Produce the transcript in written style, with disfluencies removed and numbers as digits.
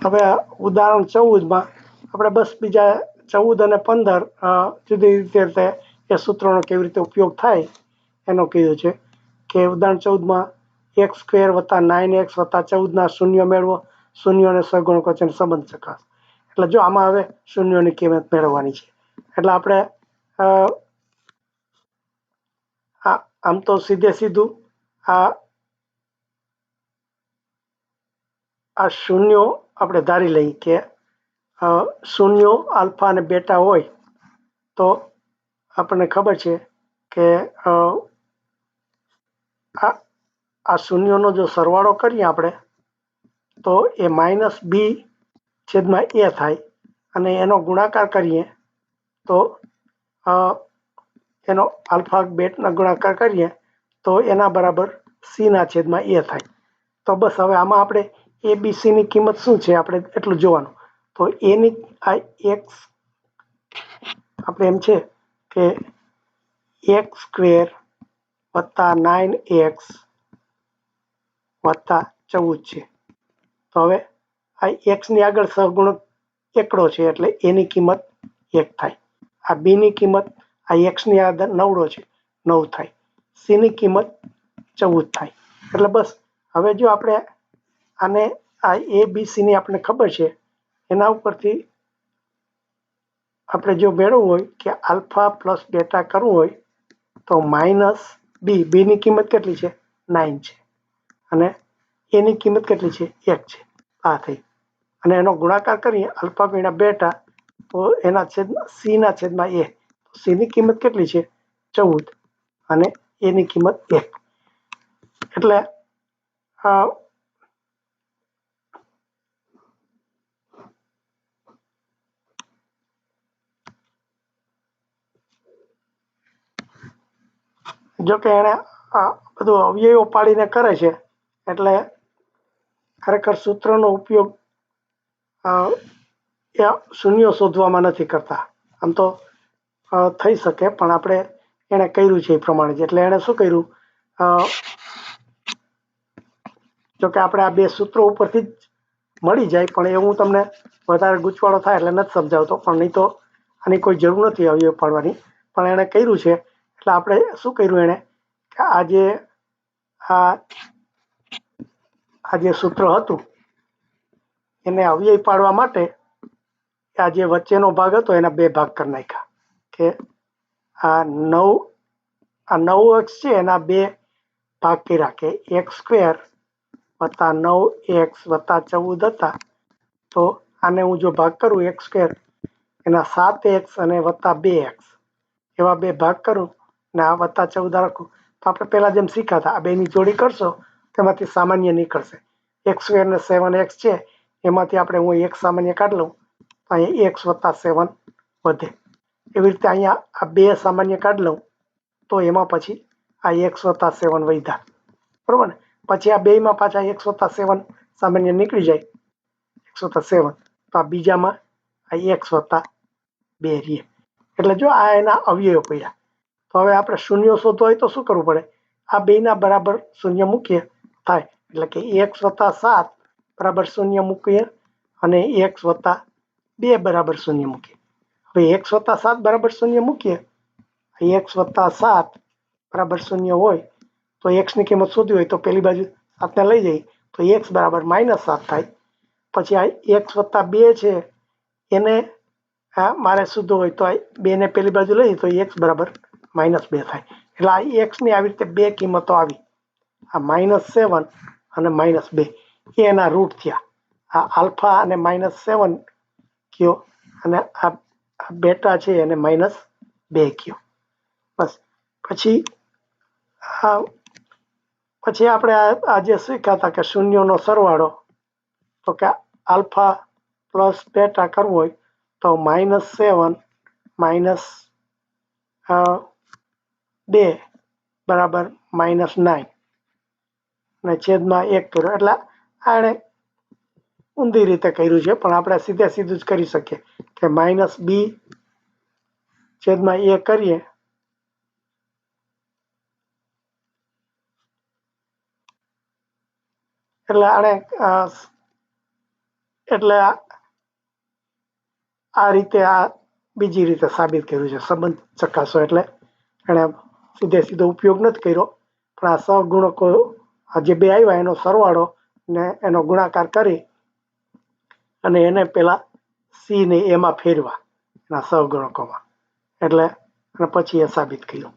હવે ઉદાહરણ 14 આપણે બસ બીજા 14 અને 15 જુદી રીતે એ સૂત્રનો કેવી રીતે ઉપયોગ થાય એનો કીધું છે કે ઉદાહરણ 14 x સ્ક્વેર વત્તા 9x વત્તા 14 ના શૂન્ય મેળવો, શૂન્યોને સગુણક વચ્ચેનો સંબંધ ચકાસો. એટલે જો આમાં હવે શૂન્યોની કિંમત મેળવવાની છે. એટલે આપણે આમ તો સીધું આ શૂન્યો આપણે ધારી લઈએ કે શૂન્યો આલ્ફા અને બેટા હોય તો આપણને ખબર છે કે આ શૂન્યોનો જો સરવાળો કરીએ આપણે તો એ -b/a થાય અને એનો ગુણાકાર કરીએ તો એનો આલ્ફા બેટના ગુણાકાર કરીએ તો એના બરાબર c/a થાય. તો બસ હવે આમાં આપણે abc ની કિંમત શું છે આપણે એટલું જોવાનું. તો એની આ x આપણે એમ છે કે x સ્ક્વેર વત્તા 9x વત્તા 14 છે. તો હવે આ x ની આગળ સહગુણક એકડો છે એટલે એની કિંમત 1 થાય. આ b ની કિંમત આ x ની આગળ નવડો છે 9 થાય. c ની કિંમત 14 થાય. એટલે બસ હવે જો આપણે આને આ abc ની આપણે ખબર છે એના ઉપરથી આપણે જો મેળવવું હોય કે આલ્ફા પ્લસ બેટા કરવું હોય તો -b ની કિંમત કેટલી છે 9 છે અને એની કિંમત કેટલી છે 1 છે. આ થઈ અને એનો ગુણાકાર કરીએ આલ્ફા ગુણ્યા બેટા તો એના c/a. c ની કિંમત કેટલી છે 14 અને એની કિંમત 1. એટલે જો કે એને બધું અવયવો પાડીને કરે છે એટલે ખરેખર સૂત્રનો ઉપયોગ શૂન્યો શોધવામાં નથી કરતા. આમ તો થઈ શકે પણ આપણે એને કર્યું છે એ પ્રમાણે જ. એટલે એણે શું કર્યું, જો કે આપણે આ બે સૂત્રો ઉપરથી જ મળી જાય પણ એ હું તમને વધારે ગૂંચવાડો થાય એટલે નથી સમજાવતો. પણ નહીં તો આની કોઈ જરૂર નથી અવયવ પાડવાની. પણ એણે કર્યું છે એટલે આપણે શું કર્યું એણે કે આ જે સૂત્ર હતું એને અવયવ પાડવા માટે આ જે વચ્ચેનો ભાગ હતો એના બે ભાગ કરી નાખ્યા કે આ 9x છે એના બે ભાગ કર્યા કે x સ્ક્વેર વત્તા 9x વત્તા 14 હતા. તો આને હું જો ભાગ કરું x સ્ક્વેર એના 7x અને વત્તા 2x એવા બે ભાગ કરું ને આ વત્તા 14 રાખું તો આપણે પહેલા જેમ શીખ્યા હતા આ બેની જોડી કરશો તેમાંથી સામાન્ય નીકળશે. x સ્ક્વેર ને 7x છે એમાંથી આપણે હું એક સામાન્ય કાઢી લઉં તો અહીંયા x વત્તા 7 વધે. એવી રીતે અહીંયા આ બે સામાન્ય કાઢી લઉં તો એમાં પછી આ x વત્તા 7 વધ્યા, બરોબર ને. પછી આ બેમાં પાછા x વત્તા 7 સામાન્ય નીકળી જાય, x વત્તા 7 તો આ બીજામાં આ x વત્તા 2 રહે. એટલે જો આ એના અવયવો પડ્યા. તો હવે આપણે શૂન્ય શોધવા હોય તો શું કરવું પડે, આ બેના બરાબર શૂન્ય મૂકીએ થાય. એટલે કે x વત્તા 7 બરાબર શૂન્ય મૂકીએ અને x વત્તા 2 બરાબર શૂન્ય મૂકીએ. હવે x વત્તા 7 બરાબર શૂન્ય મૂકીએ, x વત્તા 7 બરાબર શૂન્ય હોય તો x ની કિંમત શોધવી હોય તો પેલી બાજુ 7 ને લઈ જઈએ તો x બરાબર -7 થાય. પછી આ x વત્તા 2 છે એને મારે શોધવો હોય તો 2 ને પેલી બાજુ લઈએ તો x બરાબર -2 થાય. એટલે આ x ની આવી રીતે બે કિંમતો આવી, આ -7 અને -2 એ એના રૂટ થયા. આ આલ્ફા અને -7 કયો અને આ બેટા છે એને -2 કયો. બસ પછી આપણે આ જે શીખ્યા હતા કે શૂન્યોનો સરવાળો, તો કે આલ્ફા પ્લસ બેટા કરવું હોય તો -7 -2 બરાબર -9 અને છેદમાં 1 કર્યો. એટલે આણે ઊંધી રીતે કર્યું છે પણ આપણે સીધું જ કરી શકીએ કે -b/a કરીએ એટલે આણે એટલે આ રીતે આ બીજી રીતે સાબિત કર્યું છે. સંબંધ ચકાસો એટલે એણે સીધો ઉપયોગ નથી કર્યો, પણ આ સહગુણકો આ જે બે આવ્યા એનો સરવાળો ને એનો ગુણાકાર કરી અને એને પેલા સી ને એમાં ફેરવા એના સહગુણકોમાં, એટલે અને પછી એ સાબિત કર્યું.